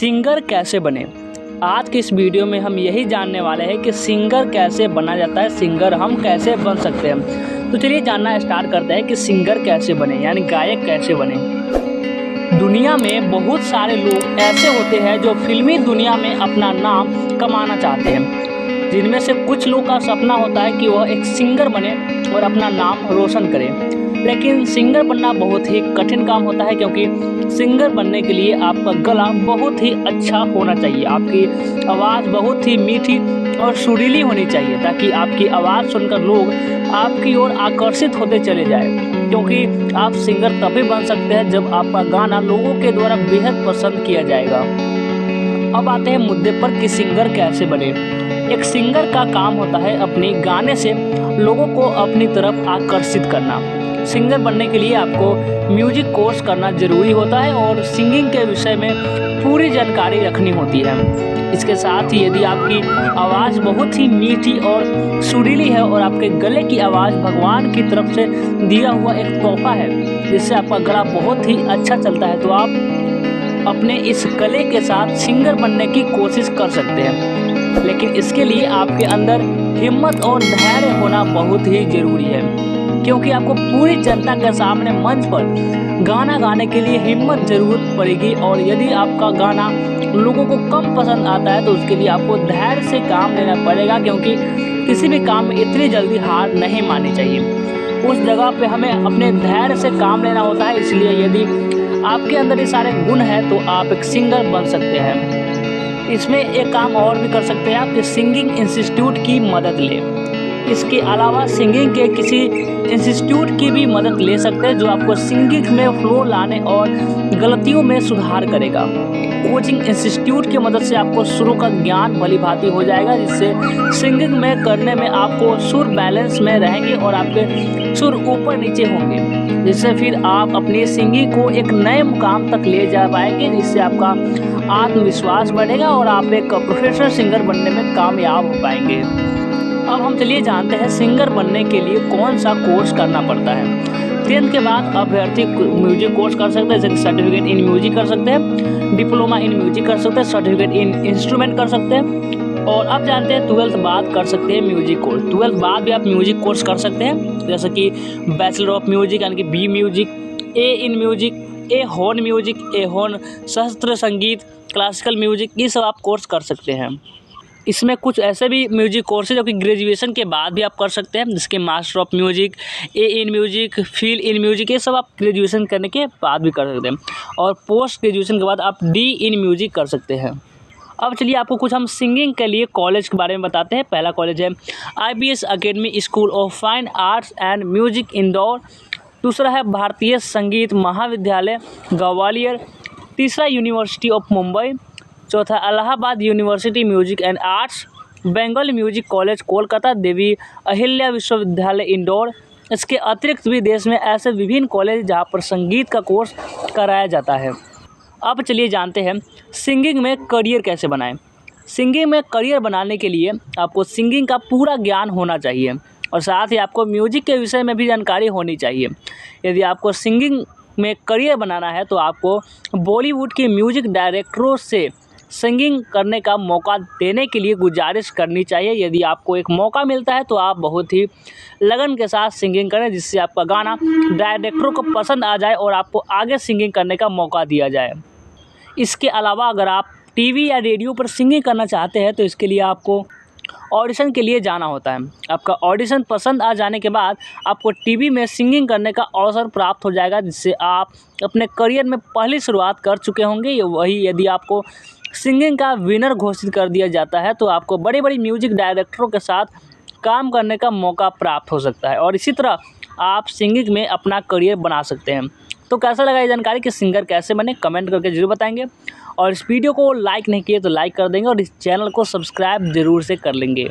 Singer कैसे बने। आज की इस वीडियो में हम यही जानने वाले हैं कि सिंगर कैसे बना जाता है, सिंगर हम कैसे बन सकते हैं। तो चलिए जानना स्टार्ट करते हैं कि सिंगर कैसे बने, यानी गायक कैसे बने। दुनिया में बहुत सारे लोग ऐसे होते हैं जो फिल्मी दुनिया में अपना नाम कमाना चाहते हैं, जिनमें से कुछ लोग का सपना होता है कि वह एक सिंगर बने और अपना नाम रोशन करें। लेकिन सिंगर बनना बहुत ही कठिन काम होता है, क्योंकि सिंगर बनने के लिए आपका गला बहुत ही अच्छा होना चाहिए, आपकी आवाज़ बहुत ही मीठी और सुरीली होनी चाहिए, ताकि आपकी आवाज़ सुनकर लोग आपकी ओर आकर्षित होते चले जाएं। क्योंकि आप सिंगर तभी बन सकते हैं जब आपका गाना लोगों के द्वारा बेहद पसंद किया जाएगा। अब आते हैं मुद्दे पर कि सिंगर कैसे बने। एक सिंगर का काम होता है अपने गाने से लोगों को अपनी तरफ आकर्षित करना। सिंगर बनने के लिए आपको म्यूजिक कोर्स करना ज़रूरी होता है और सिंगिंग के विषय में पूरी जानकारी रखनी होती है। इसके साथ ही यदि आपकी आवाज़ बहुत ही मीठी और सुरीली है और आपके गले की आवाज़ भगवान की तरफ से दिया हुआ एक तोहफा है, जिससे आपका गला बहुत ही अच्छा चलता है, तो आप अपने इस गले के साथ सिंगर बनने की कोशिश कर सकते हैं। लेकिन इसके लिए आपके अंदर हिम्मत और धैर्य होना बहुत ही ज़रूरी है, क्योंकि आपको पूरी जनता के सामने मंच पर गाना गाने के लिए हिम्मत ज़रूरत पड़ेगी। और यदि आपका गाना लोगों को कम पसंद आता है तो उसके लिए आपको धैर्य से काम लेना पड़ेगा, क्योंकि किसी भी काम में इतनी जल्दी हार नहीं माननी चाहिए। उस जगह पे हमें अपने धैर्य से काम लेना होता है। इसलिए यदि आपके अंदर ये सारे गुण हैं तो आप एक सिंगर बन सकते हैं। इसमें एक काम और भी कर सकते हैं आप कि सिंगिंग इंस्टीट्यूट की मदद लें। इसके अलावा सिंगिंग के किसी इंस्टीट्यूट की भी मदद ले सकते हैं, जो आपको सिंगिंग में फ्लो लाने और गलतियों में सुधार करेगा। कोचिंग इंस्टीट्यूट की मदद से आपको सुरों का ज्ञान भली भांति हो जाएगा, जिससे सिंगिंग में करने में आपको सुर बैलेंस में रहेंगे और आपके सुर ऊपर नीचे होंगे, जिससे फिर आप अपनी सिंगिंग को एक नए मुकाम तक ले जा पाएंगे, जिससे आपका आत्मविश्वास बढ़ेगा और आप एक प्रोफेशनल सिंगर बनने में कामयाब हो पाएंगे। अब हम चलिए जानते हैं सिंगर बनने के लिए कौन सा कोर्स करना पड़ता है। 10th के बाद अभ्यर्थी म्यूजिक कोर्स कर सकते हैं, जैसे सर्टिफिकेट इन म्यूजिक कर सकते हैं, डिप्लोमा इन म्यूजिक कर सकते हैं, सर्टिफिकेट इन इंस्ट्रूमेंट कर सकते हैं। और अब जानते हैं 12th बाद कर सकते हैं म्यूजिक कोर्स। 12th बाद भी आप म्यूजिक कोर्स कर सकते हैं, जैसे कि बैचलर ऑफ म्यूजिक यानी कि बी म्यूजिक, ए इन म्यूजिक, ए हॉर्न म्यूजिक, ए हॉर्न शास्त्रीय संगीत, क्लासिकल म्यूजिक, ये सब आप कोर्स कर सकते हैं। इसमें कुछ ऐसे भी म्यूजिक कोर्स है जो कि ग्रेजुएशन के बाद भी आप कर सकते हैं, जिसके मास्टर ऑफ म्यूजिक, ए इन म्यूजिक, फील इन म्यूजिक, ये सब आप ग्रेजुएशन करने के बाद भी कर सकते हैं। और पोस्ट ग्रेजुएशन के बाद आप डी इन म्यूजिक कर सकते हैं। अब चलिए आपको कुछ हम सिंगिंग के लिए कॉलेज के बारे में बताते हैं। पहला कॉलेज है IBS academy school of fine arts and music Indore. दूसरा है भारतीय संगीत महाविद्यालय ग्वालियर। तीसरा यूनिवर्सिटी ऑफ मुंबई। चौथा Allahabad university music and arts. Bengal music college Kolkata, Devi Ahilya Vishwavidyalaya Indore. इसके अतिरिक्त भी देश में ऐसे विभिन्न कॉलेज जहां पर संगीत का कोर्स कराया जाता है। अब चलिए जानते हैं सिंगिंग में करियर कैसे बनाएं। सिंगिंग में करियर बनाने के लिए आपको सिंगिंग का पूरा ज्ञान होना चाहिए और साथ ही आपको म्यूजिक के विषय में भी जानकारी होनी चाहिए। यदि आपको सिंगिंग में करियर बनाना है तो आपको बॉलीवुड के म्यूजिक डायरेक्टरों से सिंगिंग करने का मौका देने के लिए गुजारिश करनी चाहिए। यदि आपको एक मौका मिलता है तो आप बहुत ही लगन के साथ सिंगिंग करें, जिससे आपका गाना डायरेक्टरों को पसंद आ जाए और आपको आगे सिंगिंग करने का मौका दिया जाए। इसके अलावा अगर आप टीवी या रेडियो पर सिंगिंग करना चाहते हैं तो इसके लिए आपको ऑडिशन के लिए जाना होता है। आपका ऑडिशन पसंद आ जाने के बाद आपको टीवी में सिंगिंग करने का अवसर प्राप्त हो जाएगा, जिससे आप अपने करियर में पहली शुरुआत कर चुके होंगे। वही यदि आपको सिंगिंग का विनर घोषित कर दिया जाता है तो आपको बड़े बड़े म्यूजिक डायरेक्टरों के साथ काम करने का मौका प्राप्त हो सकता है और इसी तरह आप सिंगिंग में अपना करियर बना सकते हैं। तो कैसा लगा ये जानकारी कि सिंगर कैसे बने, कमेंट करके जरूर बताएंगे। और इस वीडियो को लाइक नहीं किए तो लाइक कर देंगे और इस चैनल को सब्सक्राइब जरूर से कर लेंगे।